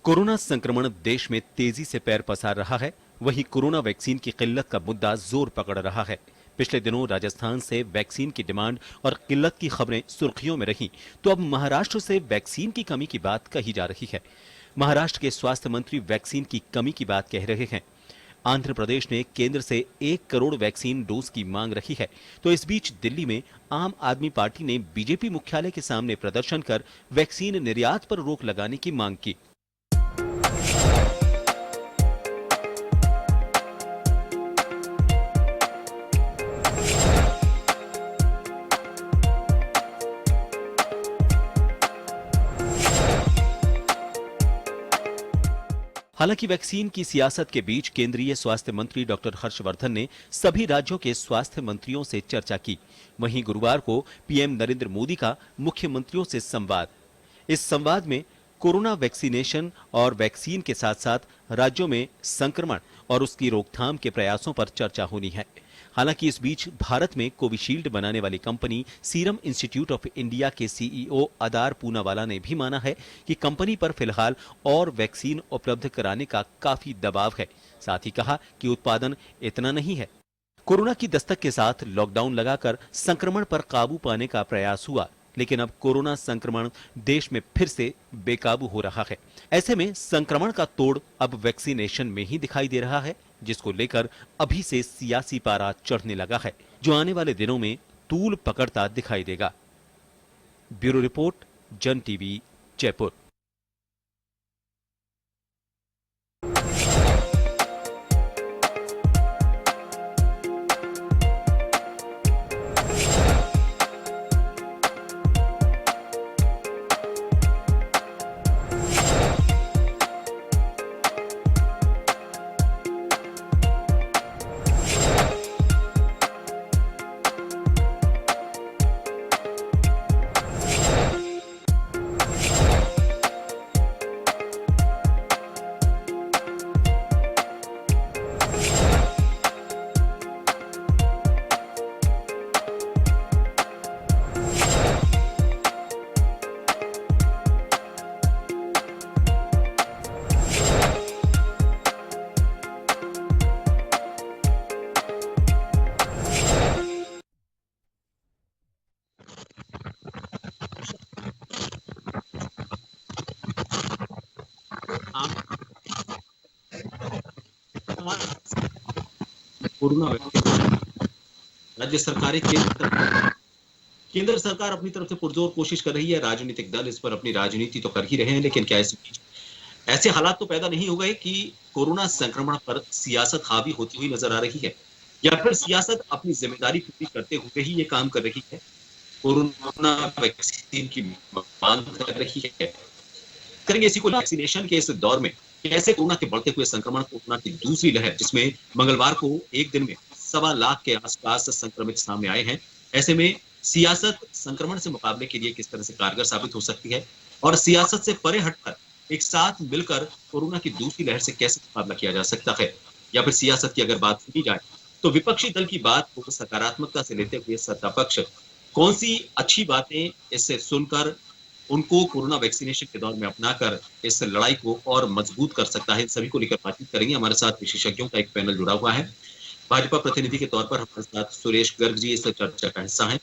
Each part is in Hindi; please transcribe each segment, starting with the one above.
कोरोना संक्रमण देश में तेजी से पैर पसार रहा है। वहीं कोरोना वैक्सीन की किल्लत का मुद्दा जोर पकड़ रहा है। पिछले दिनों राजस्थान से वैक्सीन की डिमांड और किल्लत की खबरें सुर्खियों में रहीं, तो अब महाराष्ट्र से वैक्सीन की कमी की बात कही जा रही है। महाराष्ट्र के स्वास्थ्य मंत्री वैक्सीन की कमी की बात कह रहे हैं। आंध्र प्रदेश ने केंद्र से 1 करोड़ वैक्सीन डोज की मांग रखी है। तो इस बीच दिल्ली में आम आदमी पार्टी ने बीजेपी मुख्यालय के सामने प्रदर्शन कर वैक्सीन निर्यात पर रोक लगाने की मांग की। हालांकि वैक्सीन की सियासत के बीच केंद्रीय स्वास्थ्य मंत्री डॉक्टर हर्षवर्धन ने सभी राज्यों के स्वास्थ्य मंत्रियों से चर्चा की। वहीं गुरुवार को पीएम नरेंद्र मोदी का मुख्यमंत्रियों से संवाद। इस संवाद में कोरोना वैक्सीनेशन और वैक्सीन के साथ साथ राज्यों में संक्रमण और उसकी रोकथाम के प्रयासों पर चर्चा होनी है। हालांकि इस बीच भारत में कोविशील्ड बनाने वाली company serum institute of India के सीईओ अदार पूनावाला ने भी माना है कि कंपनी पर फिलहाल और वैक्सीन उपलब्ध कराने का काफी दबाव है। साथ ही कहा कि उत्पादन इतना नहीं है। कोरोना की दस्तक के साथ लॉकडाउन लगाकर संक्रमण पर काबू पाने का प्रयास हुआ, लेकिन अब कोरोना संक्रमण देश में फिर से बेकाबू हो रहा है। ऐसे में संक्रमण का तोड़ अब वैक्सीनेशन में ही दिखाई दे रहा है, जिसको लेकर अभी से सियासी पारा चढ़ने लगा है, जो आने वाले दिनों में तूल पकड़ता दिखाई देगा। ब्यूरो रिपोर्ट, जन टीवी, जयपुर। कोरोना राज्य सरकारें केंद्र सरकार अपनी तरफ से पुरजोर कोशिश कर रही है। राजनीतिक दल इस पर अपनी राजनीति तो कर ही रहे हैं, लेकिन क्या इस बीच ऐसे हालात तो पैदा नहीं हो गए कि कोरोना संक्रमण पर सियासत हावी होती हुई नजर आ रही है, या फिर सियासत अपनी जिम्मेदारी पूरी करते हुए ही ये काम कर रही है, कोरोना वैक्सीन की मांग कर रही है। करेंगे इसी को वैक्सीनेशन के इस दौर में कैसे कोरोना के बढ़ते हुए संक्रमण, कोरोना की दूसरी लहर जिसमें मंगलवार को एक दिन में 1.25 लाख के आसपास संक्रमित सामने आए हैं, ऐसे में सियासत संक्रमण से मुकाबले के लिए किस तरह से कारगर साबित हो सकती है और सियासत से परे हटकर एक साथ मिलकर कोरोना की दूसरी लहर से कैसे मुकाबला किया जा सकता है। या फिर सियासत की अगर बात सुनी जाए तो विपक्षी दल की बात को सकारात्मकता से लेते हुए सत्ता पक्ष कौन सी अच्छी बातें इससे सुनकर उनको कोरोना वैक्सीनेशन के दौर में अपनाकर इस लड़ाई को और मजबूत कर सकता है, इन सभी को लेकर बातचीत करेंगे। हमारे साथ विशेषज्ञों का एक पैनल जुड़ा हुआ है। भाजपा प्रतिनिधि के तौर पर हमारे साथ सुरेश गर्ग जी इस चर्चा का हिस्सा हैं।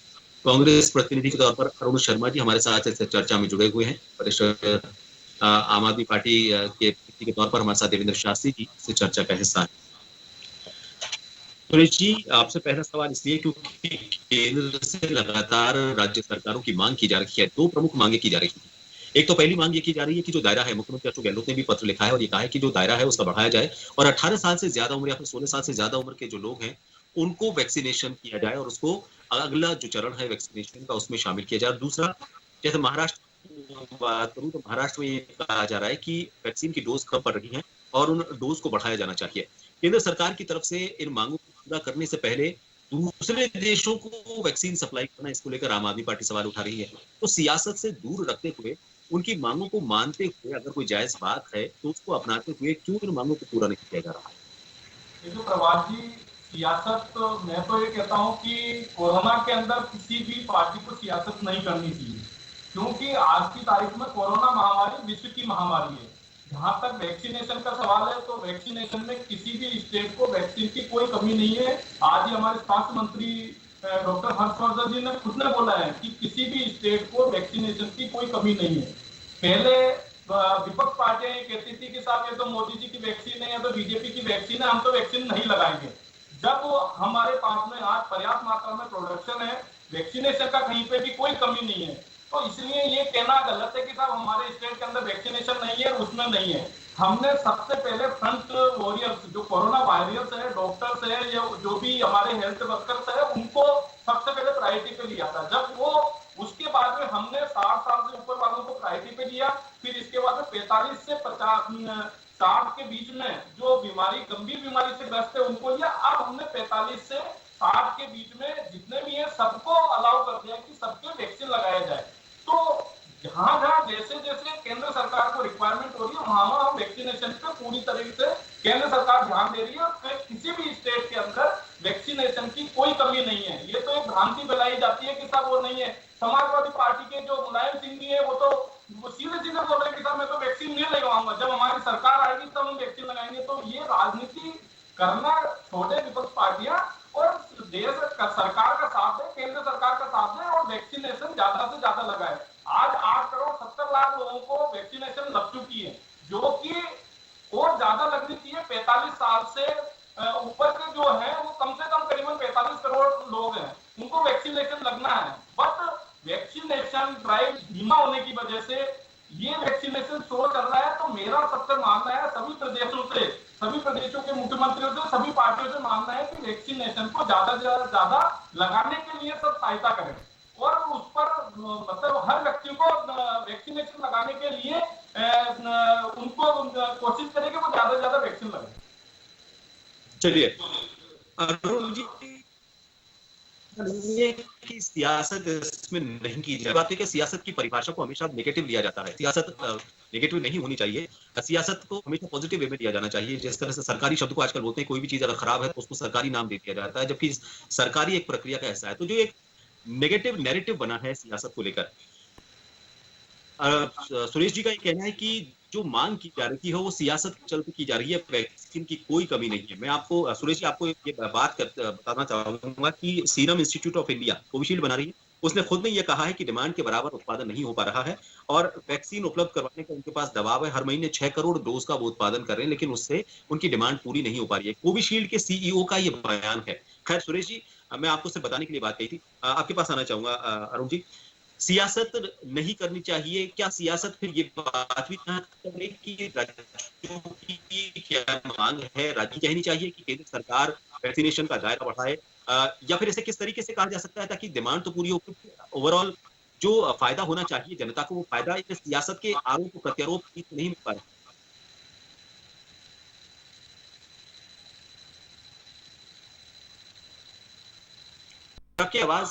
कांग्रेस प्रतिनिधि के तौर पर अरुण शर्मा जी हमारे साथ इस चर्चा में जुड़े हुए हैं। वरिष्ठ आम आदमी पार्टी के प्रतिनिधि के तौर पर हमारे साथ देवेंद्र शास्त्री जी इस चर्चा का हिस्सा है। सुरेश जी, आपसे पहला सवाल इसलिए क्योंकि केंद्र से लगातार राज्य सरकारों की मांग की जा रही है। 2 प्रमुख मांगे की जा रही है। एक तो पहली मांग ये की जा रही है कि जो दायरा है, मुख्यमंत्री अशोक गहलोत ने भी पत्र लिखा है और ये कहा है कि जो दायरा है उसका बढ़ाया जाए और 18 साल से ज्यादा उम्र या फिर 16 साल से ज्यादा उम्र के जो लोग हैं उनको वैक्सीनेशन किया जाए और उसको अगला जो चरण है वैक्सीनेशन का उसमें शामिल किया जाए। दूसरा, जैसे महाराष्ट्र बात करूं तो महाराष्ट्र में ये कहा जा रहा है कि वैक्सीन की डोज कम पड़ रही है और उन डोज को बढ़ाया जाना चाहिए। केंद्र सरकार की तरफ से इन मांगों को पूरा करने से पहले दूसरे देशों को वैक्सीन सप्लाई करना, इसको लेकर आम आदमी पार्टी सवाल उठा रही है। तो सियासत से दूर रखते हुए, उनकी मांगों को मानते हुए अगर कोई जायज बात है तो उसको अपनाते हुए क्यों इन मांगों को पूरा नहीं किया जा रहा है? ये जो प्रवास जी सियासत, तो मैं तो ये कहता हूँ कि कोरोना के अंदर किसी भी पार्टी को सियासत नहीं करनी चाहिए, क्योंकि आज की तारीख में कोरोना महामारी विश्व की महामारी है। जहां तक वैक्सीनेशन का सवाल है तो वैक्सीनेशन में किसी भी स्टेट को वैक्सीन की कोई कमी नहीं है। आज ही हमारे स्वास्थ्य मंत्री डॉक्टर हर्षवर्धन जी ने खुद ने बोला है कि किसी भी स्टेट को वैक्सीनेशन की कोई कमी नहीं है। पहले विपक्ष पार्टियां ये कहती थी कि साहब ये तो मोदी जी की वैक्सीन है या तो बीजेपी की वैक्सीन है, हम तो वैक्सीन नहीं लगाएंगे। जब हमारे पास में आज पर्याप्त मात्रा में प्रोडक्शन है, वैक्सीनेशन का कहीं पे भी कोई कमी नहीं है, तो इसलिए ये कहना गलत है कि साहब हमारे स्टेट के अंदर वैक्सीनेशन नहीं है, उसमें नहीं है। हमने सबसे पहले फ्रंट वॉरियर्स जो कोरोना वॉरियर्स है, डॉक्टर्स है या जो भी हमारे हेल्थ वर्कर्स है, उनको सबसे पहले प्रायोरिटी पे लिया था। जब वो उसके बाद में हमने 60 साल से ऊपर वालों को प्रायोरिटी पे लिया, फिर इसके बाद में 45 से 50 60 के बीच में जो बीमारी गंभीर बीमारी से ग्रस्त है उनको लिया। अब हमने 45 से 60 के बीच में जितने भी है सबको अलाउ कर दिया कि सबके वैक्सीन लगाया जाए। तो जहां जहां जैसे जैसे केंद्र सरकार को रिक्वायरमेंट हो रही है वहां वहां वैक्सीनेशन पे पूरी तरीके से केंद्र सरकार ध्यान दे रही है और किसी भी स्टेट के अंदर वैक्सीनेशन की कोई कमी नहीं है। ये तो एक भ्रांति फैलाई जाती है कि साहब वो नहीं है। समाजवादी पार्टी के जो मुलायम सिंह जी है वो तो सीधे सीधे बोल रहे हैं कि साहब मैं तो वैक्सीन नहीं लगवाऊंगा, जब हमारी सरकार आएगी तब हम वैक्सीन लगाएंगे। तो ये राजनीति करना छोटे विपक्ष पार्टियां और देश का सरकार का साथ है, केंद्र सरकार का साथ है और वैक्सीनेशन ज्यादा से ज्यादा लगाए। आज 8 करोड़ 70 लाख लोगों को वैक्सीनेशन लग चुकी है, जो कि और ज्यादा लगनी चाहिए। 45 साल से ऊपर के जो है वो कम से कम करीबन 45 करोड़ लोग हैं, उनको वैक्सीनेशन लगना है। बट वैक्सीनेशन ड्राइव धीमा होने की वजह से ये वैक्सीनेशन स्लो चल रहा है। तो मेरा सबसे मानना है सभी प्रदेशों से, सभी प्रदेशों के मुख्यमंत्रियों से, सभी पार्टियों से मानना है कि वैक्सीनेशन को ज्यादा से ज्यादा लगाने के लिए सब सहायता करें और उस पर मतलब हर व्यक्ति को वैक्सीनेशन लगाने के लिए उनको कोशिश करें कि वो ज्यादा से ज्यादा वैक्सीन लगाए। चलिए अरुण जी, ये कि सियासत इसमें नहीं की जाए। बात है कि सियासत की परिभाषा को हमेशा नेगेटिव लिया जाता है। सियासत नेगेटिव नहीं होनी चाहिए, सियासत को हमेशा पॉजिटिव वे में लिया जाना चाहिए। जिस तरह से सरकारी शब्द को आजकल बोलते हैं, कोई भी चीज अगर खराब है तो उसको सरकारी नाम दे दिया जाता है, जबकि सरकारी एक प्रक्रिया का हिस्सा है। तो जो एक नेगेटिव नैरेटिव बना है सियासत को लेकर, सुरेश जी का ये कहना है कि जो मांग की जा रही है वो सियासत के चलते की जा रही है, वैक्सीन की कोई कमी नहीं है। मैं आपको सुरेश जी आपको ये बात बताना चाहूंगा कि serum institute of India Covishield बना रही है, उसने खुद ने ये कहा है कि डिमांड के बराबर उत्पादन नहीं हो पा रहा है और वैक्सीन उपलब्ध करवाने का उनके पास दबाव है। हर महीने 6 करोड़ डोज का वो उत्पादन कर रहे हैं, लेकिन उससे उनकी डिमांड पूरी नहीं हो पा रही है। कोविशील्ड के सीईओ का ये बयान है। खैर सुरेश जी, मैं आपको सिर्फ बताने के लिए बात कही थी, आपके पास आना चाहूंगा। अरुण जी, सियासत नहीं करनी चाहिए, क्या सियासत फिर ये बात भी करे कि राज्यों की क्या मांग है, राज्य कहनी चाहिए कि केंद्र सरकार वैक्सीनेशन का दायरा बढ़ाए, या फिर इसे किस तरीके से कहा जा सकता है ताकि डिमांड तो पूरी हो, ओवरऑल जो फायदा होना चाहिए जनता को वो फायदा सियासत के आरोप प्रत्यारोप की नहीं मिल पा रहा। आपकी आवाज,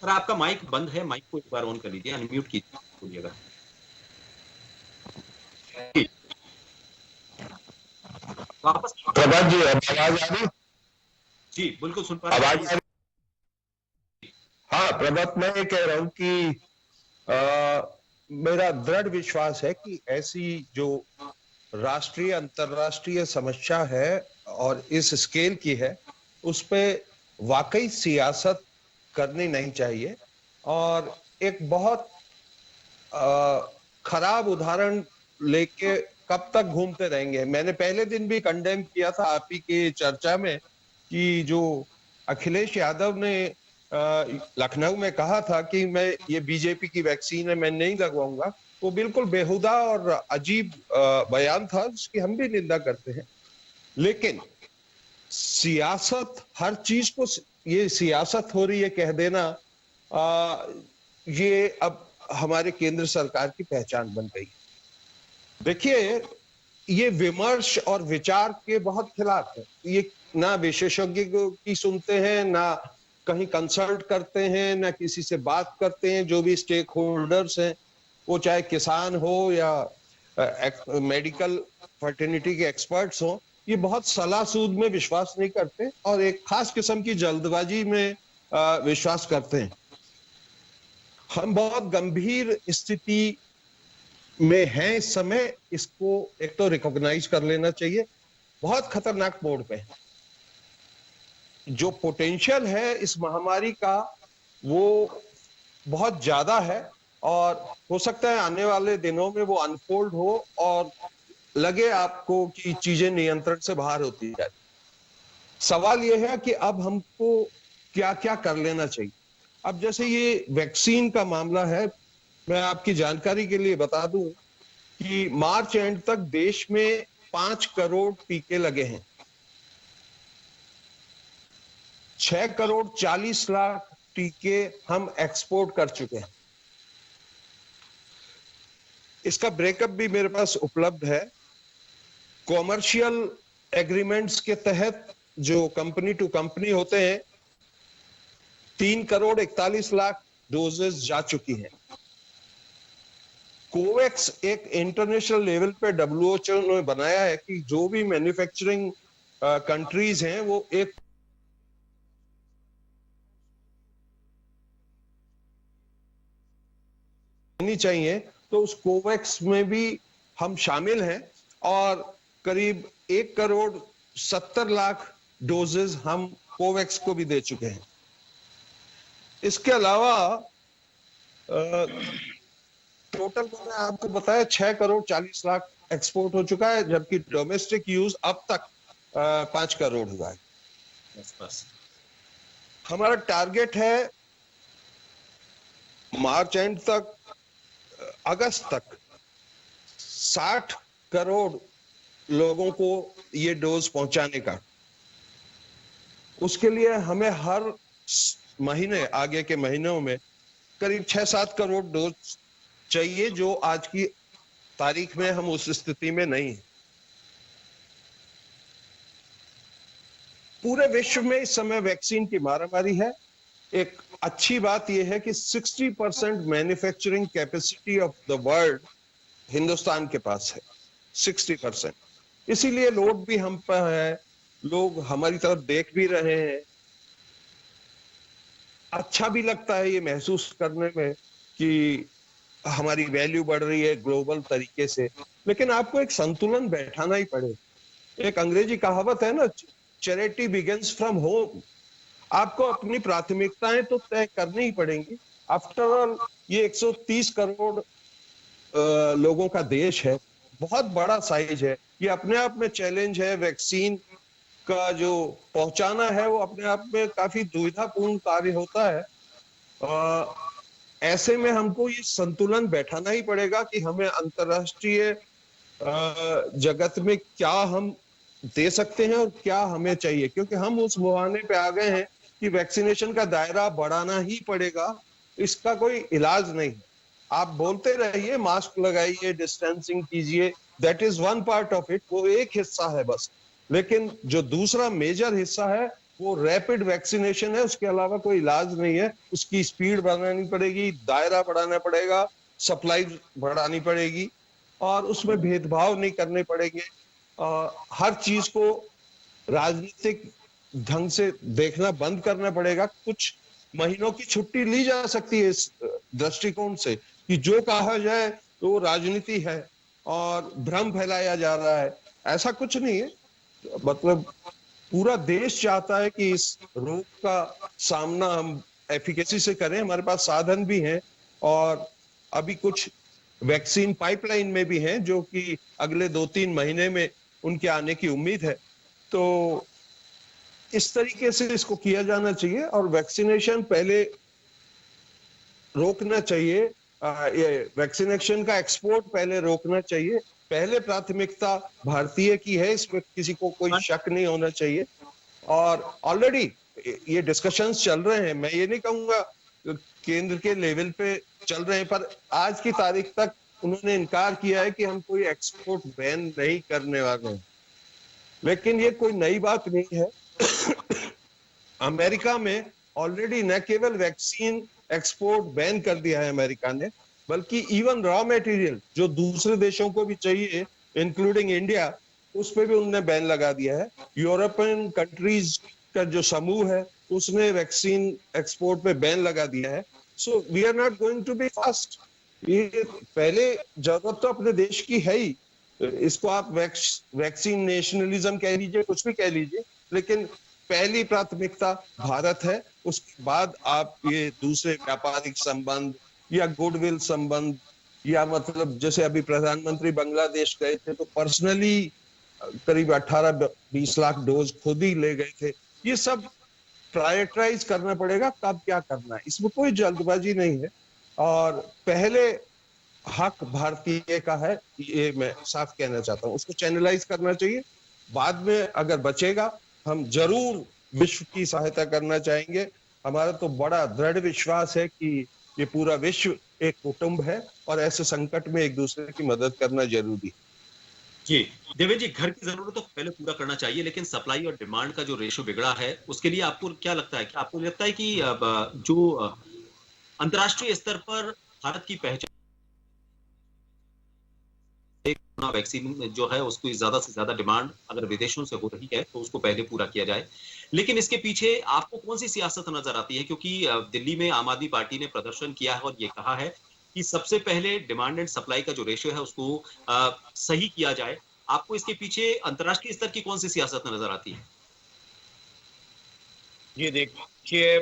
सर आपका माइक बंद है, माइक को एक बार ऑन कर लीजिए, अनम्यूट कीजिएगा। वापस प्रभात जी, आवाज आ रही? जी बिल्कुल सुन पा रहे हैं। हाँ प्रभात, मैं ये कह रहा हूं कि मेरा दृढ़ विश्वास है कि ऐसी जो राष्ट्रीय अंतरराष्ट्रीय समस्या है और इस स्केल की है, उस पे वाकई सियासत करनी नहीं चाहिए। और एक बहुत खराब उदाहरण लेके कब तक घूमते रहेंगे। मैंने पहले दिन भी कंडेम किया था आप ही की चर्चा में कि जो अखिलेश यादव ने लखनऊ में कहा था कि मैं ये बीजेपी की वैक्सीन है, मैं नहीं लगवाऊंगा, वो बिल्कुल बेहुदा और अजीब बयान था, जिसकी हम भी निंदा करते हैं। लेकिन सियासत, हर चीज को ये सियासत हो रही है कह देना, ये अब हमारे केंद्र सरकार की पहचान बन गई। देखिए, ये विमर्श और विचार के बहुत खिलाफ है। ये ना विशेषज्ञ की सुनते हैं, ना कहीं कंसल्ट करते हैं, ना किसी से बात करते हैं। जो भी स्टेक होल्डर्स हैं, वो चाहे किसान हो या मेडिकल फर्टिनिटी के एक्सपर्ट्स हो, ये बहुत सलाह सूद में विश्वास नहीं करते और एक खास किस्म की जल्दबाजी में विश्वास करते हैं। हम बहुत गंभीर स्थिति में हैं इस समय। इसको एक तो रिकॉग्नाइज कर लेना चाहिए, बहुत खतरनाक मोड़ पे है। जो पोटेंशियल है इस महामारी का वो बहुत ज्यादा है, और हो सकता है आने वाले दिनों में वो अनफोल्ड हो और लगे आपको कि चीजें नियंत्रण से बाहर होती जाए। सवाल यह है कि अब हमको क्या क्या कर लेना चाहिए। अब जैसे ये वैक्सीन का मामला है, मैं आपकी जानकारी के लिए बता दूं कि मार्च एंड तक देश में 5 करोड़ टीके लगे हैं। 6 करोड़ 40 लाख टीके हम एक्सपोर्ट कर चुके हैं। इसका ब्रेकअप भी मेरे पास उपलब्ध है। कॉमर्शियल एग्रीमेंट्स के तहत जो कंपनी टू कंपनी होते हैं, 3 करोड़ 41 लाख डोजेस जा चुकी हैं। कोवैक्स एक इंटरनेशनल लेवल पे WHO ने बनाया है कि जो भी मैन्युफैक्चरिंग कंट्रीज हैं वो एक चाहिए, तो उस कोवैक्स में भी हम शामिल हैं और करीब 1 करोड़ 70 लाख डोजेस हम कोवैक्स को भी दे चुके हैं। इसके अलावा टोटल मैंने आपको बताया 6 करोड़ 40 लाख एक्सपोर्ट हो चुका है, जबकि डोमेस्टिक यूज अब तक 5 करोड़ हुआ है। बस हमारा टारगेट है मार्च एंड तक, अगस्त तक 60 करोड़ लोगों को ये डोज पहुंचाने का। उसके लिए हमें हर महीने, आगे के महीनों में करीब 6-7 करोड़ डोज चाहिए, जो आज की तारीख में हम उस स्थिति में नहीं हैं। पूरे विश्व में इस समय वैक्सीन की मारामारी है। एक अच्छी बात यह है कि 60% manufacturing capacity of the world Hindustan के पास है, 60%। इसीलिए लोड भी हम पर है, लोग हमारी तरफ देख भी रहे हैं। अच्छा भी लगता है ये महसूस करने में कि हमारी वैल्यू बढ़ रही है ग्लोबल तरीके से, लेकिन आपको एक संतुलन बैठाना ही पड़ेगा। एक अंग्रेजी कहावत है ना, चैरिटी बिगिंस फ्रॉम होम। आपको अपनी प्राथमिकताएं तो तय करनी ही पड़ेंगी। आफ्टर ऑल ये 130 करोड़ लोगों का देश है, बहुत बड़ा साइज है। ये अपने आप में चैलेंज है। वैक्सीन का जो पहुंचाना है वो अपने आप में काफी दुविधापूर्ण कार्य होता है। ऐसे में हमको ये संतुलन बैठाना ही पड़ेगा कि हमें अंतर्राष्ट्रीय जगत में क्या हम दे सकते हैं और क्या हमें चाहिए, क्योंकि हम उस मुहाने पे आ गए हैं कि वैक्सीनेशन का दायरा बढ़ाना ही पड़ेगा। इसका कोई इलाज नहीं। आप बोलते रहिए, मास्क लगाइए, डिस्टेंसिंग कीजिए, that is one part of it, वो एक हिस्सा है बस। लेकिन जो दूसरा मेजर हिस्सा है वो रैपिड वैक्सीनेशन है। उसके अलावा कोई इलाज नहीं है। उसकी स्पीड बढ़ानी पड़ेगी, दायरा बढ़ाना पड़ेगा, सप्लाई बढ़ानी पड़ेगी, और उसमें भेदभाव नहीं करने पड़ेंगे। हर चीज को राजनीतिक ढंग से देखना बंद करना पड़ेगा। कुछ महीनों की छुट्टी ली जा सकती है इस दृष्टिकोण से कि जो कहा जाए तो राजनीति है और भ्रम फैलाया जा रहा है। ऐसा कुछ नहीं है। मतलब पूरा देश चाहता है कि इस रोग का सामना हम एफिकेसी से करें। हमारे पास साधन भी हैं और अभी कुछ वैक्सीन पाइपलाइन में भी हैं जो कि अगले 2-3 महीने में उनके आने की उम्मीद है। तो इस तरीके से इसको किया जाना चाहिए और वैक्सीनेशन पहले रोकना चाहिए। ये वैक्सीनेशन का एक्सपोर्ट पहले रोकना चाहिए। पहले प्राथमिकता भारतीय की है, इसमें किसी को कोई शक नहीं होना चाहिए। और ऑलरेडी ये डिस्कशंस चल रहे हैं। मैं ये नहीं कहूंगा केंद्र के लेवल पे चल रहे हैं, पर आज की तारीख तक उन्होंने इनकार किया है कि हम कोई एक्सपोर्ट बैन नहीं करने वाले हैं। लेकिन ये कोई नई बात नहीं है। अमेरिका में ऑलरेडी न केवल वैक्सीन एक्सपोर्ट बैन कर दिया है अमेरिका ने, बल्कि इवन रॉ मटेरियल जो दूसरे देशों को भी चाहिए, इंक्लूडिंग इंडिया, उस पे भी उन्होंने बैन लगा दिया है। यूरोपियन कंट्रीज का जो समूह है उसने वैक्सीन एक्सपोर्ट पे बैन लगा दिया है। So we are not going to be fast. ये पहले जरूरत तो अपने देश की है ही, इसको आप वैक्सीन नेशनलिज्म कह लीजिए, कुछ भी कह लीजिए, लेकिन पहली प्राथमिकता भारत है। उसके बाद आप ये दूसरे व्यापारिक संबंध या गुडविल संबंध, या मतलब जैसे अभी प्रधानमंत्री बांग्लादेश गए थे तो पर्सनली करीब 18-20 लाख डोज खुद ही ले गए थे। ये सब प्रायोरिटाइज करना पड़ेगा, कब क्या करना है, इसमें कोई जल्दबाजी नहीं है। और पहले हक भारतीय का है, ये मैं साफ कहना चाहता हूँ, उसको चैनलाइज करना चाहिए। बाद में अगर बचेगा हम जरूर विश्व की सहायता करना चाहेंगे। हमारा तो बड़ा दृढ़ विश्वास है कि ये पूरा विश्व एक कुटुंब है और ऐसे संकट में एक दूसरे की मदद करना जरूरी है। जी देवेंद्र जी, घर की जरूरतों को पहले पूरा करना चाहिए, लेकिन सप्लाई और डिमांड का जो रेशो बिगड़ा है उसके लिए आपको क्या लगता है कि आपको लगता है कि जो अंतर्राष्ट्रीय स्तर पर भारत की पहचान वैक्सीन जो है उसको ज्यादा से ज्यादा डिमांड अगर विदेशों से हो रही है तो उसको पहले पूरा किया जाए, लेकिन इसके पीछे आपको कौन सी सियासत नजर आती है? क्योंकि दिल्ली में आम आदमी पार्टी ने प्रदर्शन किया है और ये कहा है कि सबसे पहले डिमांड एंड सप्लाई का जो रेशियो है उसको सही किया जाए। आपको इसके पीछे अंतर्राष्ट्रीय स्तर की कौन सी सियासत नजर आती है? ये देखिए,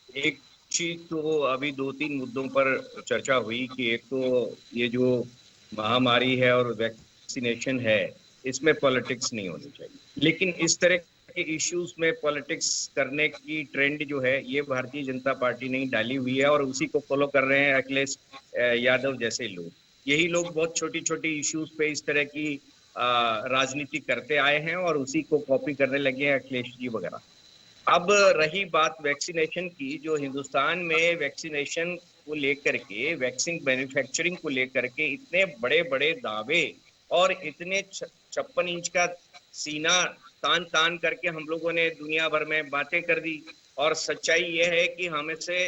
एक चीज तो अभी 2-3 मुद्दों पर चर्चा हुई कि एक तो ये जो महामारी है और वैक्सीनेशन है, इसमें पॉलिटिक्स नहीं होनी चाहिए, लेकिन इस तरह के इश्यूज में पॉलिटिक्स करने की ट्रेंड जो है ये भारतीय जनता पार्टी ने डाली हुई है और उसी को फॉलो कर रहे हैं अखिलेश यादव जैसे लोग। यही लोग बहुत छोटी छोटी इश्यूज पे इस तरह की राजनीति करते आए हैं और उसी को कॉपी करने लगे हैं अखिलेश जी वगैरह। अब रही बात वैक्सीनेशन की, जो हिंदुस्तान में वैक्सीनेशन को लेकर के, वैक्सीन मैन्युफैक्चरिंग को लेकर के इतने बड़े बड़े दावे और इतने 56 इंच का सीना तान तान करके हम लोगों ने दुनिया भर में बातें कर दी, और सच्चाई ये है कि हमें से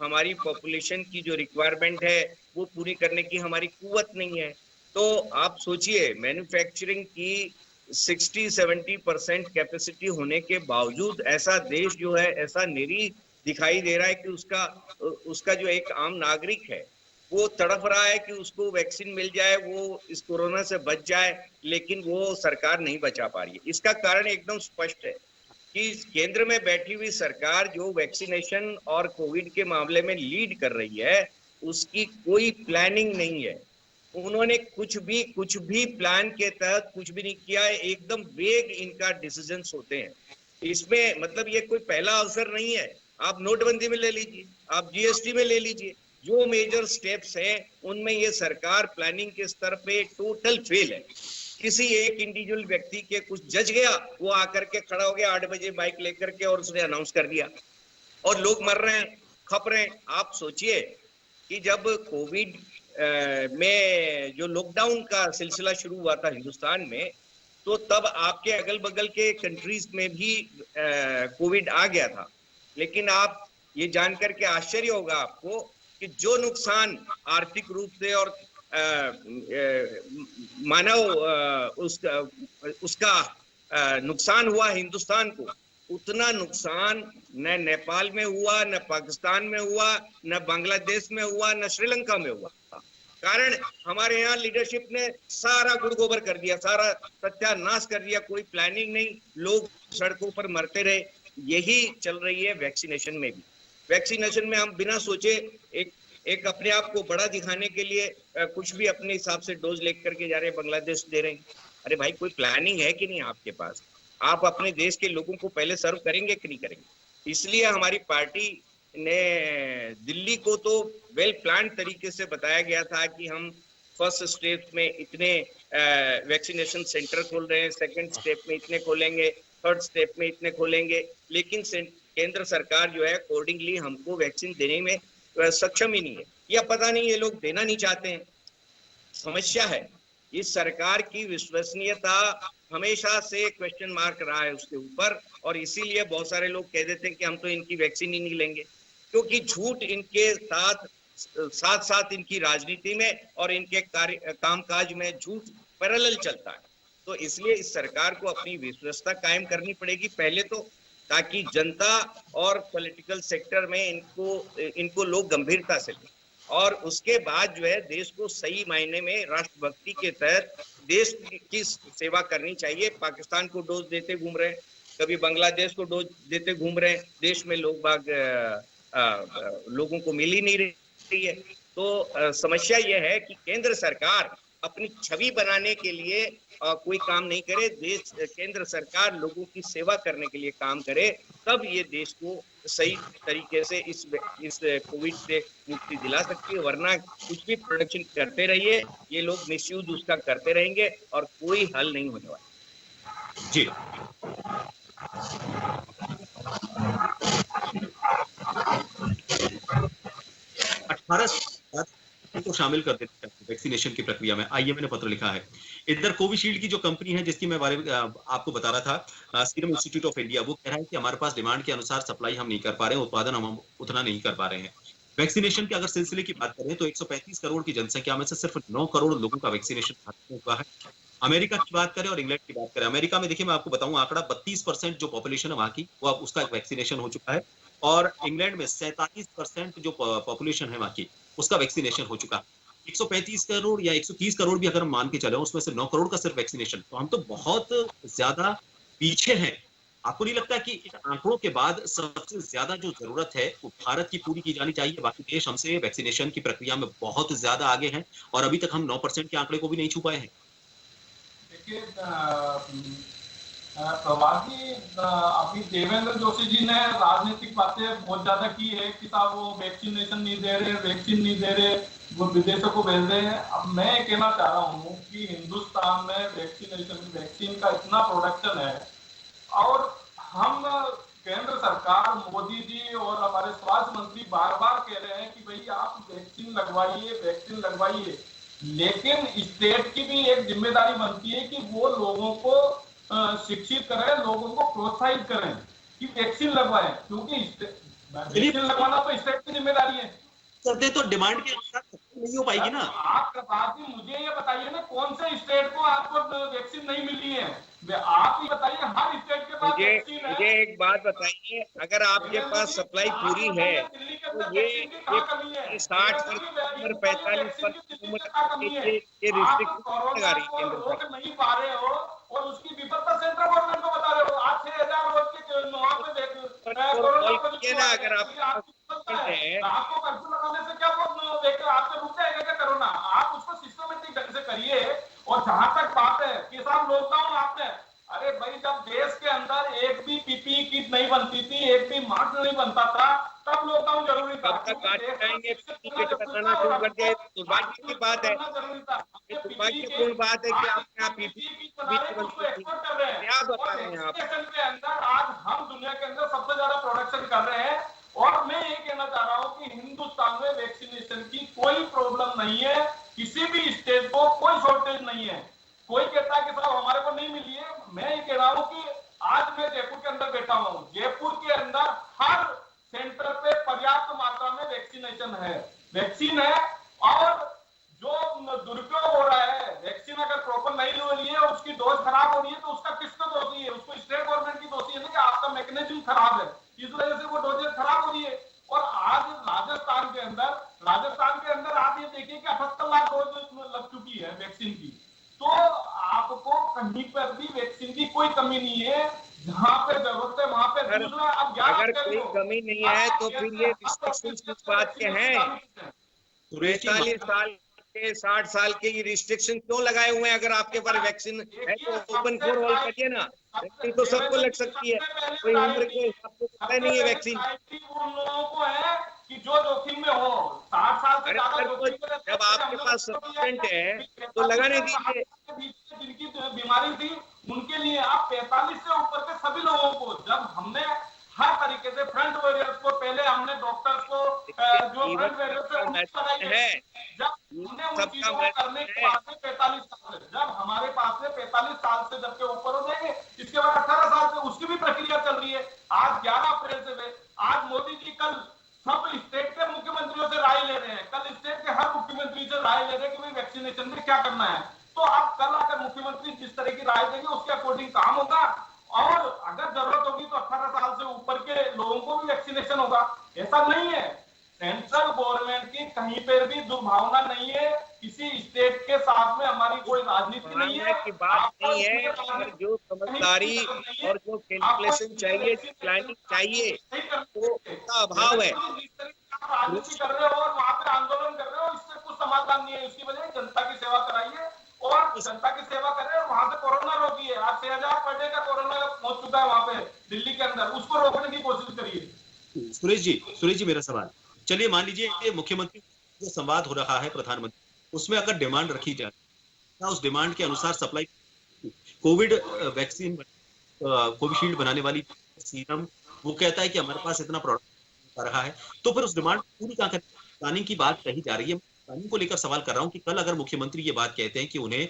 हमारी पॉपुलेशन की जो रिक्वायरमेंट है वो पूरी करने की हमारी कुव्वत नहीं है। तो आप सोचिए, मैन्युफैक्चरिंग की 60-70% कैपेसिटी होने के बावजूद ऐसा देश जो है ऐसा निरीह दिखाई दे रहा है कि उसका जो एक आम नागरिक है वो तड़प रहा है कि उसको वैक्सीन मिल जाए, वो इस कोरोना से बच जाए, लेकिन वो सरकार नहीं बचा पा रही है। इसका कारण एकदम स्पष्ट है कि केंद्र में बैठी हुई सरकार जो वैक्सीनेशन और कोविड के मामले में लीड कर रही है उसकी कोई प्लानिंग नहीं है। उन्होंने कुछ भी प्लान के तहत कुछ भी नहीं किया है, एकदम वेग इनका डिसीजंस होते हैं। इसमें मतलब ये कोई पहला अवसर नहीं है। आप नोटबंदी में ले लीजिए, आप जीएसटी में ले लीजिए, जो मेजर स्टेप्स हैं उनमें ये सरकार प्लानिंग के स्तर पे टोटल फेल है। किसी एक इंडिविजुअल व्यक्ति के कुछ जज गया, वो आकर के खड़ा हो गया 8 बजे बाइक लेकर के और उसने अनाउंस कर दिया और लोग मर रहे हैं, खप रहे हैं। आप सोचिए कि जब कोविड में जो लॉकडाउन का सिलसिला शुरू हुआ था हिंदुस्तान में, तो तब आपके अगल बगल के कंट्रीज में भी कोविड आ गया था। लेकिन आप ये जानकर के आश्चर्य होगा आपको कि जो नुकसान आर्थिक रूप से और मानव उसका नुकसान हुआ हिंदुस्तान को, उतना नुकसान न नेपाल में हुआ, न पाकिस्तान में हुआ, न बांग्लादेश में हुआ, न श्रीलंका में हुआ। कारण हमारे यहाँ लीडरशिप ने सारा गुड़गोबर कर दिया, सारा सत्यानाश कर दिया, कोई प्लानिंग नहीं, लोग सड़कों पर मरते रहे। यही चल रही है वैक्सीनेशन में भी। वैक्सीनेशन में हम बिना सोचे एक अपने आप को बड़ा दिखाने के लिए कुछ भी अपने हिसाब से डोज लेकर के जा रहे हैं, बांग्लादेश दे रहे हैं। अरे भाई, कोई प्लानिंग है कि नहीं आपके पास? आप अपने देश के लोगों को पहले सर्व करेंगे कि नहीं करेंगे? इसलिए हमारी पार्टी ने दिल्ली को तो वेल प्लान तरीके से बताया गया था कि हम फर्स्ट स्टेप में इतने वैक्सीनेशन सेंटर खोल रहे हैं, सेकंड स्टेप में इतने खोलेंगे, थर्ड स्टेप में इतने खोलेंगे, लेकिन केंद्र सरकार जो है अकॉर्डिंगली हमको वैक्सीन देने में सक्षम ही नहीं है, या पता नहीं ये लोग देना नहीं चाहते हैं। समस्या है। इस सरकार की विश्वसनीयता हमेशा से क्वेश्चन मार्क रहा है उसके ऊपर, और इसीलिए बहुत सारे लोग कह देते हैं कि हम तो इनकी वैक्सीन ही नहीं लेंगे, क्योंकि झूठ इनके साथ साथ इनकी राजनीति में और इनके कामकाज में झूठ पैरेलल चलता है। तो इसलिए इस सरकार को अपनी विश्वसनीयता कायम करनी पड़ेगी। पहले तो ताकि जनता और पॉलिटिकल सेक्टर में इनको लोग गंभीरता से लें। और उसके बाद जो है देश को सही मायने में राष्ट्रभक्ति के तहत देश की सेवा करनी चाहिए। पाकिस्तान को डोज देते घूम रहे हैं, कभी बांग्लादेश को डोज देते घूम रहे हैं, देश में लोगों को मिल ही नहीं रही है। तो समस्या यह है कि केंद्र सरकार अपनी छवि बनाने के लिए कोई काम नहीं करे, केंद्र सरकार लोगों की सेवा करने के लिए काम करे, तब ये देश को सही तरीके से इस कोविड से मुक्ति दिला सकती है। वरना कुछ भी प्रोडक्शन करते रहिए, ये लोग मिसयूज उसका करते रहेंगे और कोई हल नहीं होने वाला। जी, को शामिल कर देते हैं वैक्सीनेशन की प्रक्रिया में। आईएमए ने पत्र लिखा है। इधर कोविशील्ड की जो कंपनी है जिसकी मैं बारे में आपको बता रहा था, सीरम इंस्टीट्यूट ऑफ इंडिया, वो कह रहा है कि हमारे पास डिमांड के अनुसार सप्लाई हम नहीं कर पा रहे हैं, उत्पादन हम उतना नहीं कर पा रहे हैं। वैक्सीनेशन के अगर सिलसिले की बात करें तो 135 करोड़ की जनसंख्या में से सिर्फ 9 करोड़ लोगों का वैक्सीनेशन हुआ है। अमेरिका की बात करें और इंग्लैंड की बात करें, अमेरिका में देखिए मैं आपको बताऊं आंकड़ा 32% जो पॉपुलेशन है वहां की, वो अब उसका वैक्सीनेशन हो चुका है। और इंग्लैंड में 47% जो पॉपुलेशन है वहां की, उसका वैक्सीनेशन हो चुका है। 135 करोड़ या 130 करोड़ भी अगर हम मान के चले, उसमें से 9 करोड़ का सिर्फ वैक्सीनेशन, तो हम तो बहुत ज्यादा पीछे हैं। आपको नहीं लगता कि इन आंकड़ों के बाद सबसे ज्यादा जो जरूरत है वो भारत की पूरी की जानी चाहिए? बाकी देश हमसे वैक्सीनेशन की प्रक्रिया में बहुत ज्यादा आगे हैं और अभी तक हम 9% के आंकड़े को भी नहीं छू पाए हैं। देखिए प्रभाती, अभी देवेंद्र जोशी जी ने राजनीतिक बातें बहुत ज्यादा की है कि साहब वो वैक्सीनेशन नहीं दे रहे, वैक्सीन नहीं दे रहे, वो विदेशों को भेज रहे हैं। अब मैं कहना चाह रहा हूँ कि हिंदुस्तान में वैक्सीन का इतना प्रोडक्शन है और हम केंद्र सरकार, मोदी जी और हमारे स्वास्थ्य मंत्री बार बार कह रहे हैं कि भाई आप वैक्सीन लगवाइए, वैक्सीन लगवाइए, लेकिन स्टेट की भी एक जिम्मेदारी बनती है कि वो लोगों को शिक्षित करें, लोगों को प्रोत्साहित करें कि वैक्सीन लगवाएं, क्योंकि वैक्सीन लगवाना तो स्टेट की जिम्मेदारी है। करते तो डिमांड के अनुसार नहीं हो पाएगी ना। आप मुझे ये बताइए ना, कौन से स्टेट को आपको वैक्सीन नहीं मिली है? आप ही बताइए, हर स्टेट के पास वैक्सीन है। मुझे एक बात बताइए, अगर आपके पास सप्लाई पूरी है तो ये 60 पर 45 पर ये रिस्ट्रिक्शन लगा रही है केंद्र सरकार। नहीं पा रहे हो और उसकी विपत्ता सेंट्रल गवर्नमेंट को बता रहे हो। आज 6000 रोज के वहां पे ना, अगर आपको कर्फ्यू लगाने से क्या आपसे रुक जाएगा क्या कोरोना? आप उसको सिस्टमेटिक ढंग से करिए। और जहां तक बात है कि साहब लॉकडाउन आपने, अरे भाई जब देश के अंदर एक भी पीपीई किट नहीं बनती थी, एक भी मास्क नहीं बनता था, तब लॉकडाउन जरूरी था। दुर्भाग्य की बात है, दुर्भाग्यपूर्ण बात है कि आप यहाँ पीपीई एक्सपोर्ट कर रहे हैं। के अंदर आज हम दुनिया के अंदर सबसे ज्यादा प्रोडक्शन कर रहे हैं। और मैं ये कहना चाह रहा हूँ कि हिंदुस्तान में वैक्सीनेशन की कोई प्रॉब्लम नहीं है, किसी भी स्टेट को कोई शॉर्टेज नहीं है। कोई कहता है कि साहब हमारे को नहीं मिली है, मैं ये कह रहा हूँ कि आज मैं जयपुर के अंदर बैठा हूँ, जयपुर के अंदर हर सेंटर पे पर्याप्त मात्रा में वैक्सीनेशन है, वैक्सीन है। और जो दुरुपयोग हो रहा है, वैक्सीन अगर प्रॉपर नहीं हो रही है, उसकी डोज खराब हो रही है, तो उसका किसका दोषी है? उसको स्टेट गवर्नमेंट की दोषी है ना कि आपका मैकेनिज्म खराब है, इस वजह से वो डोजेज खराब हो रही है। और आज राजस्थान के अंदर आप ये देखिए कि 78 लाख डोज लग चुकी है वैक्सीन की। तो आपको कहीं पर भी वैक्सीन की कोई कमी नहीं है, जहां पे जरूरत है वहां पे। दूसरा, अब अगर कोई कमी नहीं है तो फिर ये रिस्ट्रिक्शन किस बात के हैं? 45 साल के 60 साल के ये रिस्ट्रिक्शन क्यों लगाए हुए हैं? अगर आपके पास वैक्सीन है तो ओपन फॉर ऑल करिए ना, वैक्सीन तो सबको लग सकती है, कोई उम्र के हिसाब से पता नहीं है वैक्सीन। उन लोगों को है कि जो जोखिम में हो, 60 साल से ज्यादा जब आपके पास सफिशिएंट है तो लगाने दीजिए। जिनकी बीमारी थी उनके लिए आप 45 से ऊपर के सभी लोगों को, जब हमने हर तरीके से फ्रंट वॉरियर्स को, पहले हमने डॉक्टर्स को जो फ्रंट वॉरियर्स है, जब हमने उन चीजों को करने के बाद 45 साल, जब हमारे पास में 45 साल से जब के ऊपर हो जाएंगे, इसके बाद 18 साल से उसकी भी प्रक्रिया चल रही है। आज 11 अप्रैल से हुए, आज मोदी जी कल सब स्टेट के मुख्यमंत्रियों से राय ले रहे हैं, कल स्टेट के हर मुख्यमंत्री से राय ले रहे हैं कि भाई वैक्सीनेशन में क्या करना है। तो आप कल आकर मुख्यमंत्री जिस तरह की राय देंगे उसके अकॉर्डिंग काम होगा। और अगर जरूरत होगी तो 18 साल से कहीं पर भी दुर्भावना नहीं है, किसी स्टेट के साथ में हमारी कोई राजनीति नहीं है की बात नहीं है, और जो समझदारी और जो कैलकुलेशन चाहिए, जो प्लानिंग चाहिए, वो उसका अभाव है। राजनीति कर रहे हो और वहां पे आंदोलन कर रहे हो, इससे कुछ समाधान नहीं है। इसकी वजह जनता की सेवा कराइए और जनता की सेवा करें और वहां से कोरोना रोकिए। आज 6,000 पर डे का कोरोना पहुंच चुका है वहां पे दिल्ली के अंदर, उसको रोकने की कोशिश करिए। सुरेश जी मेरा सवाल, चलिए मान लीजिए कि मुख्यमंत्री जो संवाद हो रहा है प्रधानमंत्री, उसमें अगर डिमांड रखी जाए, उस डिमांड के अनुसार सप्लाई कोविड वैक्सीन कोविशील्ड बनाने वाली सीरम, वो कहता है कि हमारे पास इतना प्रोडक्ट आ रहा है, तो फिर उस डिमांड पूरी कहां कर, प्लानिंग की बात कही जा रही है। प्लानिंग को लेकर सवाल कर रहा हूं कि कल अगर मुख्यमंत्री ये बात कहते हैं कि उन्हें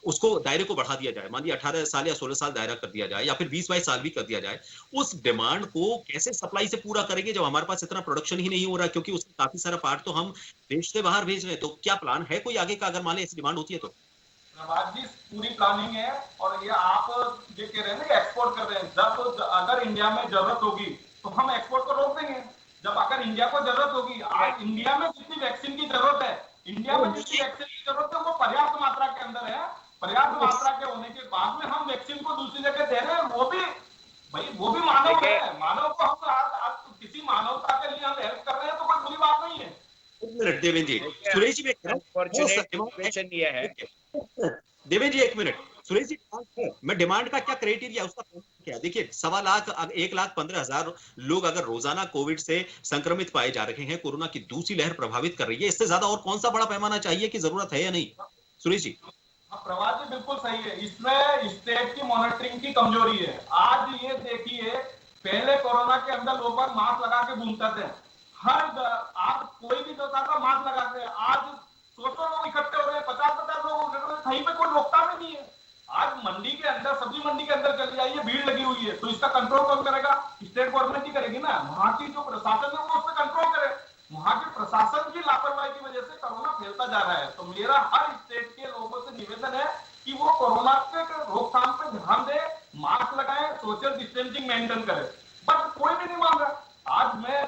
उसको दायरे को बढ़ा दिया जाए, मान लिया 18 साल या 16 साल दायरा कर दिया जाए या फिर 20-22 साल भी कर दिया जाए, उस डिमांड को कैसे सप्लाई से पूरा करेंगे जब हमारे पास इतना प्रोडक्शन ही नहीं हो रहा, क्योंकि उसका काफी सारा पार्ट तो हम देश से बाहर भेज रहे हैं। तो क्या प्लान है कोई आगे का, अगर मान ली ऐसी डिमांड होती है तो? जी पूरी प्लानिंग है, और ये आप ये कह रहे हैं ना एक्सपोर्ट कर रहे हैं, जब अगर इंडिया में जरूरत होगी तो हम एक्सपोर्ट को रोक देंगे। जब अगर इंडिया को जरूरत होगी, आज इंडिया में जितनी वैक्सीन की जरूरत है, इंडिया में जितनी वैक्सीन की जरूरत है वो पर्याप्त मात्रा के अंदर है। पर्याप्त मात्रा के होने के बाद में हम वैक्सीन को दूसरी जगह दे रहे हैं, वो भी मानव है। मानव को हम आज किसी मानवता के लिए हम हेल्प कर रहे हैं तो कोई बुरी बात नहीं है। एक मिनट देवेंद्र जी, सुरेश जी देवेंद्र जी एक मिनट, सुरेश जी मैं डिमांड का क्या क्राइटेरिया, उसका क्या? देखिए 1,15,000 लोग अगर रोजाना कोविड से संक्रमित पाए जा रहे हैं, कोरोना की दूसरी लहर प्रभावित कर रही है, इससे ज्यादा और कौन सा बड़ा पैमाना चाहिए कि जरूरत है या नहीं? सुरेश जी प्रवाद जी बिल्कुल सही है, इसमें स्टेट की मॉनिटरिंग की कमजोरी है। आज ये देखिए, पहले कोरोना के अंदर लोग मास्क लगा के घूमते थे, आप कोई भी तो मास्क लगाते हैं, आज 100 लोग इकट्ठे हो रहे हैं, 50-50 लोग इकट्ठे हो रहे हैं, कहीं पे कोई रोकता भी नहीं है। आज मंडी के अंदर, सब्जी मंडी के अंदर चले जाइए, भीड़ लगी हुई है, तो इसका कंट्रोल कौन करेगा? स्टेट गवर्नमेंट ही करेगी ना। वहां की जो प्रशासन है वो उस पर कंट्रोल करे। वहां के प्रशासन की लापरवाही की वजह से कोरोना फैलता जा रहा है। तो मेरा हर स्टेट के लोगों से निवेदन है कि वो कोरोना के रोकथाम पे ध्यान दे, मास्क लगाए, सोशल डिस्टेंसिंग मेंटेन करे, बट कोई भी नहीं मान रहा। आज मैं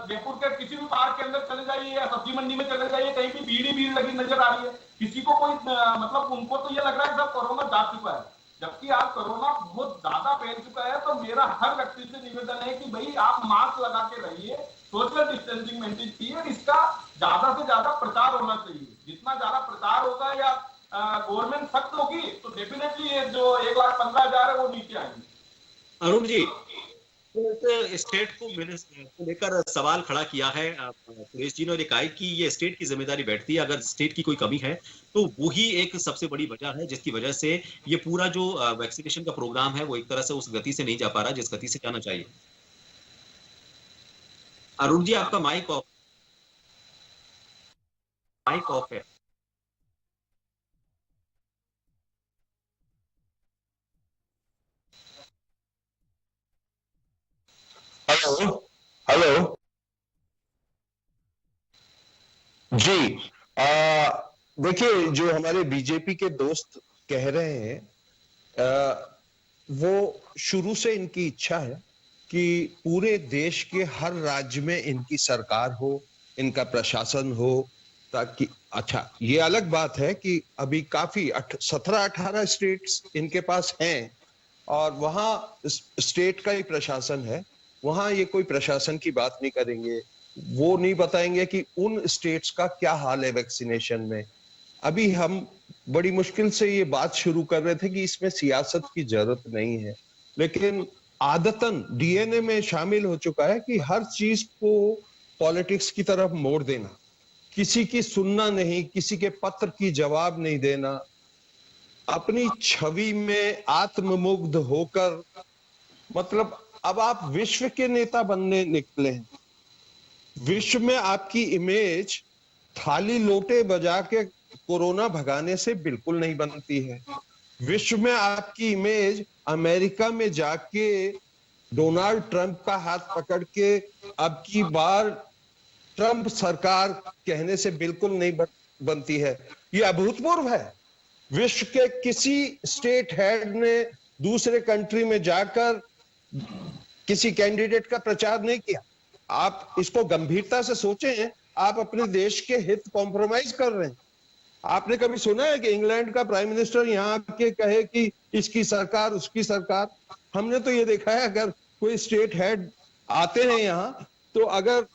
जयपुर के किसी भी पार्क के अंदर चले जाइए या सब्जी मंडी में चले जाइए, कहीं भी भीड़ ही भीड़ लगी नजर आ रही है। किसी को कोई मतलब उनको तो ये लग रहा है कि सब कोरोना जा चुका है, जबकि आज कोरोना बहुत ज्यादा फैल चुका है। तो मेरा हर व्यक्ति से निवेदन है कि भाई आप मास्क लगा के रहिए, सोशल डिस्टेंसिंग मेंटेन कीजिए, इसका ज्यादा से ज्यादा प्रचार होना चाहिए। जितना ज्यादा प्रचार होगा या गवर्नमेंट सख्त होगी तो डेफिनेटली ये जो 1,15,000 है वो नीचे आएंगे। अरुण जी, स्टेट को लेकर सवाल खड़ा किया है सुरेश जी ने, कहा कि ये स्टेट की जिम्मेदारी बैठती है, अगर स्टेट की कोई कमी है तो वही एक सबसे बड़ी वजह है जिसकी वजह से ये पूरा जो वैक्सीनेशन का प्रोग्राम है वो एक तरह से उस गति से नहीं जा पा रहा जिस गति से जाना चाहिए। अरुण जी आपका माइक ऑफ है। हेलो जी, देखिए जो हमारे बीजेपी के दोस्त कह रहे हैं, वो शुरू से इनकी इच्छा है कि पूरे देश के हर राज्य में इनकी सरकार हो, इनका प्रशासन हो, ताकि अच्छा ये अलग बात है कि अभी काफी 17-18 स्टेट्स इनके पास हैं और वहां स्टेट का ही प्रशासन है, वहां ये कोई प्रशासन की बात नहीं करेंगे, वो नहीं बताएंगे कि उन स्टेट्स का क्या हाल है वैक्सीनेशन में। अभी हम बड़ी मुश्किल से ये बात शुरू कर रहे थे कि इसमें सियासत की जरूरत नहीं है, लेकिन आदतन डीएनए में शामिल हो चुका है कि हर चीज को पॉलिटिक्स की तरफ मोड़ देना, किसी की सुनना नहीं, किसी के पत्र की जवाब नहीं देना, अपनी छवि में आत्ममुग्ध होकर, मतलब अब आप विश्व के नेता बनने निकले हैं। विश्व में आपकी इमेज थाली लोटे बजा के कोरोना भगाने से बिल्कुल नहीं बनती है। विश्व में आपकी इमेज अमेरिका में जाके डोनाल्ड ट्रंप का हाथ पकड़ के अब की बार ट्रंप सरकार कहने से बिल्कुल नहीं बनती है। ये अभूतपूर्व है। विश्व के किसी स्टेट हेड ने दूसरे कंट्री में जाकर किसी कैंडिडेट का प्रचार नहीं किया। आप इसको गंभीरता से सोचें। आप अपने देश के हित कॉम्प्रोमाइज कर रहे हैं। आपने कभी सुना है कि इंग्लैंड का प्राइम मिनिस्टर यहाँ के कहे कि इसकी सरकार उसकी सरकार? हमने तो ये देखा है, अगर कोई स्टेट हेड आते हैं यहाँ, तो अगर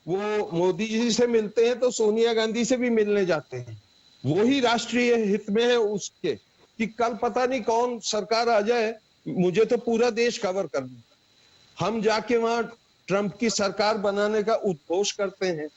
वो मोदी जी से मिलते हैं तो सोनिया गांधी से भी मिलने जाते हैं। वो ही राष्ट्रीय हित में है उसके, कि कल पता नहीं कौन सरकार आ जाए, मुझे तो पूरा देश कवर करना। हम जाके वहां ट्रंप की सरकार बनाने का उद्घोष करते हैं,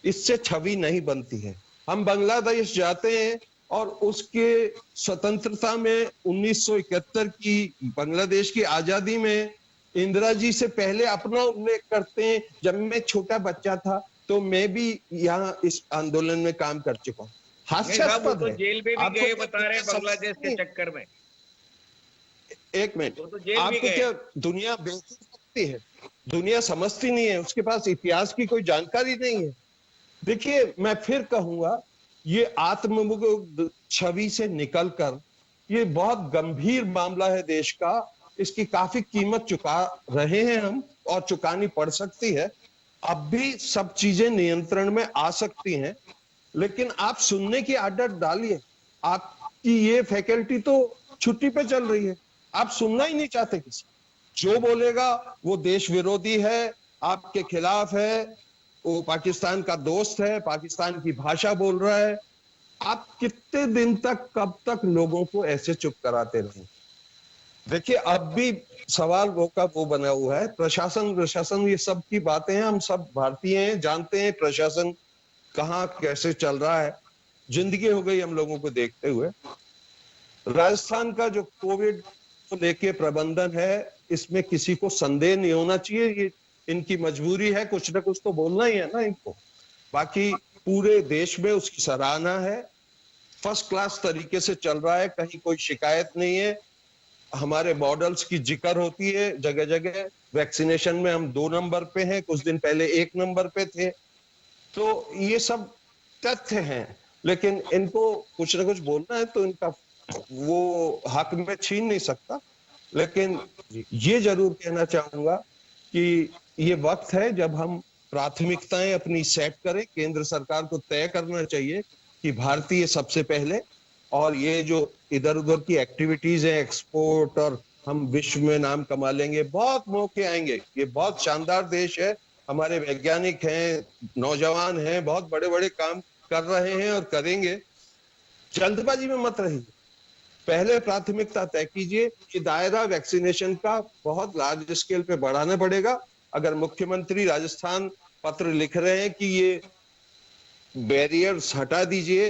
इससे छवि नहीं बनती है। हम बांग्लादेश जाते हैं और उसके स्वतंत्रता में 1971 की बांग्लादेश की आजादी में इंदिरा जी से पहले अपना उल्लेख करते हैं, जब मैं छोटा बच्चा था तो मैं भी यहाँ इस आंदोलन में काम कर चुका हूँ। हास्यास्पद है। जेल में भी गए बता रहे बांग्लादेश के चक्कर में। एक मिनट, आपको क्या दुनिया बेच सकती है? दुनिया समझती नहीं है, उसके पास इतिहास की कोई जानकारी नहीं है। देखिए, मैं फिर कहूंगा, ये आत्ममुग्ध छवि से निकलकर ये बहुत गंभीर मामला है देश का। इसकी काफी कीमत चुका रहे हैं हम, और चुकानी पड़ सकती है। अब भी सब चीजें नियंत्रण में आ सकती हैं, लेकिन आप सुनने की आदत डालिए। आपकी ये फैकल्टी तो छुट्टी पे चल रही है, आप सुनना ही नहीं चाहते किसी। जो बोलेगा वो देश विरोधी है, आपके खिलाफ है, वो पाकिस्तान का दोस्त है, पाकिस्तान की भाषा बोल रहा है। आप कितने दिन तक, कब तक लोगों को ऐसे चुप कराते रहें? देखिए, अब भी सवाल वो का वो बना हुआ है। प्रशासन ये सब की बातें हैं, हम सब भारतीय हैं, जानते हैं प्रशासन कहाँ कैसे चल रहा है। जिंदगी हो गई हम लोगों को देखते हुए। राजस्थान का जो कोविड को लेके प्रबंधन है, इसमें किसी को संदेह नहीं होना चाहिए। ये इनकी मजबूरी है, कुछ ना कुछ तो बोलना ही है ना इनको। बाकी पूरे देश में उसकी सराहना है, फर्स्ट क्लास तरीके से चल रहा है, कहीं कोई शिकायत नहीं है। हमारे मॉडल्स की जिक्र होती है जगह जगह। वैक्सीनेशन में हम 2 नंबर पे हैं, कुछ दिन पहले 1 नंबर पे थे। तो ये सब तथ्य हैं, लेकिन इनको कुछ ना कुछ बोलना है तो इनका वो हक में छीन नहीं सकता। लेकिन ये जरूर कहना चाहूंगा कि ये वक्त है जब हम प्राथमिकताएं अपनी सेट करें। केंद्र सरकार को तय करना चाहिए कि भारतीय सबसे पहले, और ये जो इधर उधर की एक्टिविटीज है, एक्सपोर्ट, और हम विश्व में नाम कमा लेंगे, बहुत मौके आएंगे। ये बहुत शानदार देश है, हमारे वैज्ञानिक हैं, नौजवान हैं, बहुत बड़े बड़े काम कर रहे हैं और करेंगे। जल्दबाजी में मत रहिए, पहले प्राथमिकता तय कीजिए कि दायरा वैक्सीनेशन का बहुत लार्ज स्केल पे बढ़ाना पड़ेगा। अगर मुख्यमंत्री राजस्थान पत्र लिख रहे हैं कि ये बैरियर्स हटा दीजिए,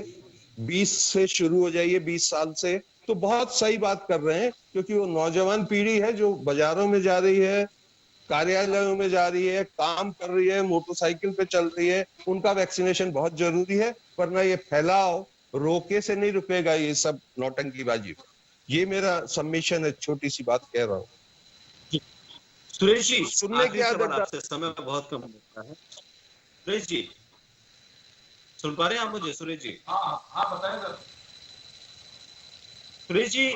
20 से शुरू हो जाइए, 20 साल से, तो बहुत सही बात कर रहे हैं। क्योंकि वो नौजवान पीढ़ी है जो बाजारों में जा रही है, कार्यालयों में जा रही है, काम कर रही है, मोटरसाइकिल पे चल रही है, उनका वैक्सीनेशन बहुत जरूरी है। वरना ये फैलाव रोके से नहीं रुकेगा, ये सब नौटंकीबाजी। ये मेरा सबमिशन है, छोटी सी बात कह रहा हूँ। सुरेश जी, सुनने की आदत आपसे समय बहुत कम होता है। सुरेश जी, सुन पा रहे हैं आप मुझे? सुरेश जी, हाँ बताइए सर। सुरेश जी,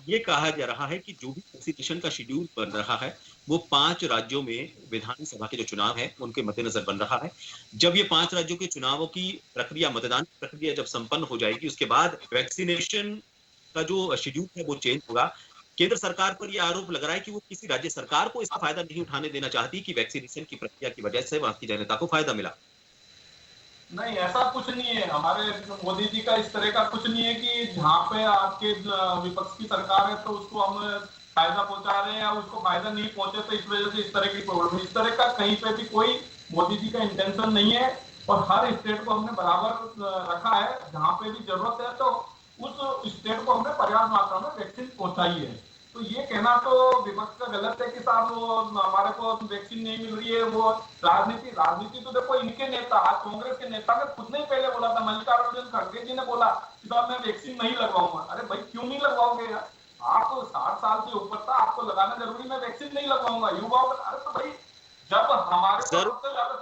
ये कहा जा रहा है कि जो भी वैक्सीनेशन का शेड्यूल बन रहा है वो 5 राज्यों में विधानसभा के जो चुनाव है उनके मद्देनजर बन रहा है। जब ये 5 राज्यों के चुनावों की प्रक्रिया, मतदान प्रक्रिया जब संपन्न हो जाएगी, उसके बाद वैक्सीनेशन का जो शेड्यूल है वो चेंज होगा। केंद्र सरकार पर यह आरोप लग रहा है कि वो किसी राज्य सरकार को इसका फायदा नहीं उठाने देना चाहती कि वैक्सीनेशन की प्रक्रिया की वजह से वहां की जनता को फायदा मिला। नहीं, ऐसा कुछ नहीं है। हमारे मोदी जी का इस तरह का कुछ नहीं है कि जहाँ पे आपके विपक्ष की सरकार है तो उसको हम फायदा पहुंचा रहे हैं, या उसको फायदा नहीं पहुंचे तो इस वजह से इस तरह की प्रॉब्लम। इस तरह का कहीं पे भी कोई मोदी जी का इंटेंशन नहीं है। और हर स्टेट को हमने बराबर रखा है। जहाँ पे भी जरूरत है तो उस स्टेट को हमने पर्याप्त मात्रा में वैक्सीन पहुंचाई है। तो ये कहना तो विपक्ष का गलत है कि साहब वो हमारे को वैक्सीन नहीं मिल रही है। वो राजनीति तो देखो, इनके नेता, आज कांग्रेस के नेता ने खुद ने पहले बोला था, मल्लिकार्जुन खड़गे जी ने बोला कि साहब मैं वैक्सीन नहीं लगवाऊंगा। अरे भाई, क्यों नहीं लगवाओगे यार? आप 60 साल से ऊपर था, आपको लगाना जरूरी, मैं वैक्सीन नहीं लगवाऊंगा, युवाओं। अरे तो भाई, जब हमारे जरूरत ज्यादा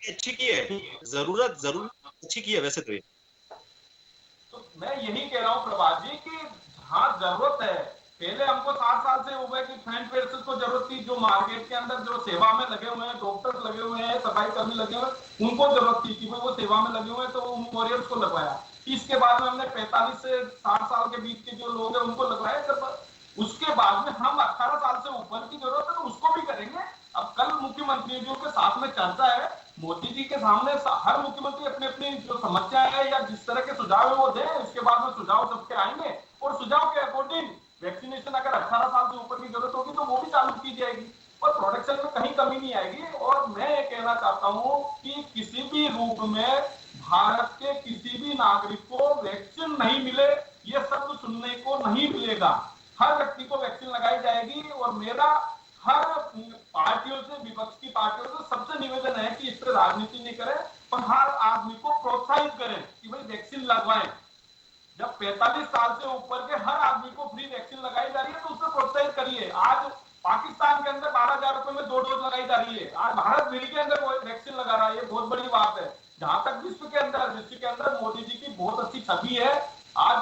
अच्छी की है, जरूरत जरूर अच्छी की है वैसे तो मैं यही कह रहा हूँ प्रभात जी कि जहाँ जरूरत है पहले हमको 60 साल से हुआ कि फ्रंट पेशेंट को जरूरत थी, जो मार्केट के अंदर जो सेवा में लगे हुए हैं, डॉक्टर लगे हुए हैं, सफाई कर्मी लगे हुए हैं, उनको जरूरत थी कि वो सेवा में लगे हुए हैं, तो उन वॉरियर्स को लगवाया। इसके बाद में हमने 45 से 60 साल के बीच के जो लोग हैं उनको लगवाया। जब उसके बाद में हम 18 साल से ऊपर की जरूरत है तो उसको भी करेंगे। अब कल मुख्यमंत्रियों के साथ में चर्चा है, मोदी जी के सामने हर मुख्यमंत्री अपनी अपनी जो समस्या है या जिस तरह के सुझाव है वो दे, उसके बाद में सुझाव सबके आएंगे और सुझाव के अकॉर्डिंग वैक्सीनेशन अगर 18 साल से ऊपर की जरूरत होगी तो वो भी चालू की जाएगी और प्रोडक्शन में कहीं कमी नहीं आएगी। और मैं ये कहना चाहता हूं कि किसी भी रूप में भारत के किसी भी नागरिक को वैक्सीन नहीं मिले, ये शब्द सुनने को नहीं मिलेगा। हर व्यक्ति को वैक्सीन लगाई जाएगी और मेरा हर पार्टियों से, विपक्ष की पार्टियों से सबसे निवेदन है कि इस पर राजनीति नहीं करें और हर आदमी को प्रोत्साहित करें कि भाई वैक्सीन लगवाएं। जब 45 साल से ऊपर के हर आदमी को फ्री वैक्सीन लगाई जा रही है तो उसको प्रोत्साहित करिए। आज पाकिस्तान के अंदर 12,000 रुपए में 2 डोज लगाई जा रही है, आज भारत फ्री के अंदर वैक्सीन लगा रहा है, ये बहुत बड़ी बात है। जहां तक विश्व के अंदर मोदी जी की बहुत अच्छी छवि है। आज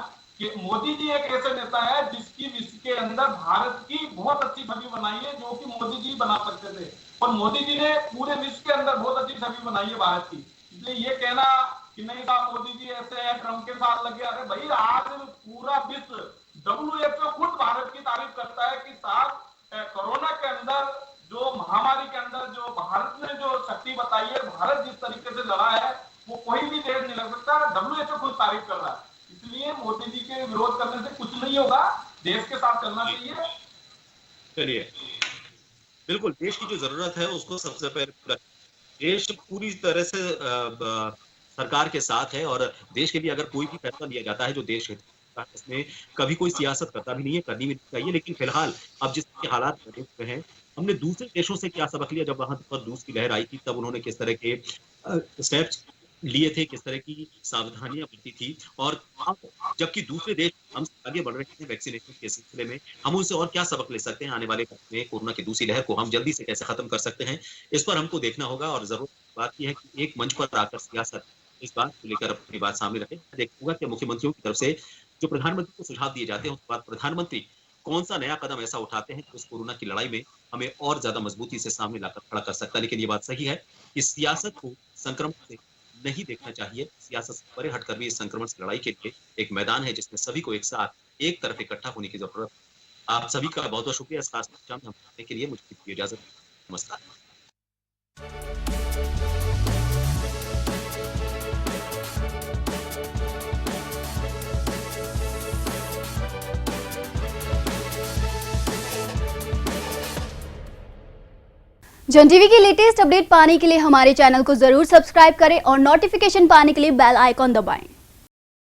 मोदी जी एक ऐसे नेता है जिसकी विश्व के अंदर भारत की बहुत अच्छी छवि बनाई है, जो कि मोदी जी बना सकते थे और मोदी जी ने पूरे विश्व के अंदर बहुत अच्छी छवि बनाई है भारत की। इसलिए ये कहना कि नहीं साहब मोदी जी ऐसे हैं, ट्रंप के साथ लगे, अरे भाई आज पूरा विश्व, WHO खुद भारत की तारीफ करता है कि साहब कोरोना के अंदर जो महामारी के अंदर जो भारत ने जो शक्ति बताई है, भारत जिस तरीके से लड़ा है वो कोई भी देश नहीं लड़ सकता। WHO खुद तारीफ कर रहा है। इसलिए मोदी जी के विरोध करने से कुछ नहीं होगा, देश के साथ चलना चाहिए। चलिए, बिल्कुल देश की जो जरूरत है उसको सबसे पहले देश पूरी तरह से सरकार के साथ है और देश के लिए अगर कोई भी फैसला लिया जाता है जो देश हित का, इसमें कभी कोई सियासत करता भी नहीं है, करनी भी नहीं चाहिए। लेकिन फिलहाल अब जिस तरह के हालात बने हुए हैं, हमने दूसरे देशों से क्या सबक लिया। जब वहां पर दूसरी लहर आई थी तब उन्होंने किस तरह के स्टेप्स लिए थे, किस तरह की सावधानियां बरती थी और जबकि दूसरे देश हमसे आगे बढ़ रहे हैं वैक्सीनेशन के सिलसिले में, हम उनसे और क्या सबक ले सकते हैं आने वाले वक्त में कोरोना की दूसरी लहर को हम जल्दी से कैसे खत्म कर सकते हैं, इस पर हमको देखना होगा। और जरूर बात यह है कि एक मंच पर आकर सियासत इस बात को लेकर अपनी बात सामने रखे। देखूंगा कि मुख्यमंत्रियों की तरफ से जो प्रधानमंत्री को सुझाव दिए जाते हैं उसके बाद प्रधानमंत्री कौन सा नया कदम ऐसा उठाते हैं कि उस कोरोना की लड़ाई में हमें और ज्यादा मजबूती से सामने लाकर खड़ा कर सकता है। लेकिन ये बात सही है कि सियासत को संक्रमण से नहीं देखना चाहिए। सियासत से परे हटकर भी इस संक्रमण से लड़ाई के लिए एक मैदान है जिसमें सभी को एक साथ एक तरफ इकट्ठा होने की जरूरत है। आप सभी का बहुत बहुत शुक्रिया इस खास प्रोग्राम में हमने के लिए। मुझे इजाजत, नमस्कार। जन टीवी की लेटेस्ट अपडेट पाने के लिए हमारे चैनल को जरूर सब्सक्राइब करें और नोटिफिकेशन पाने के लिए बेल आइकॉन दबाएं।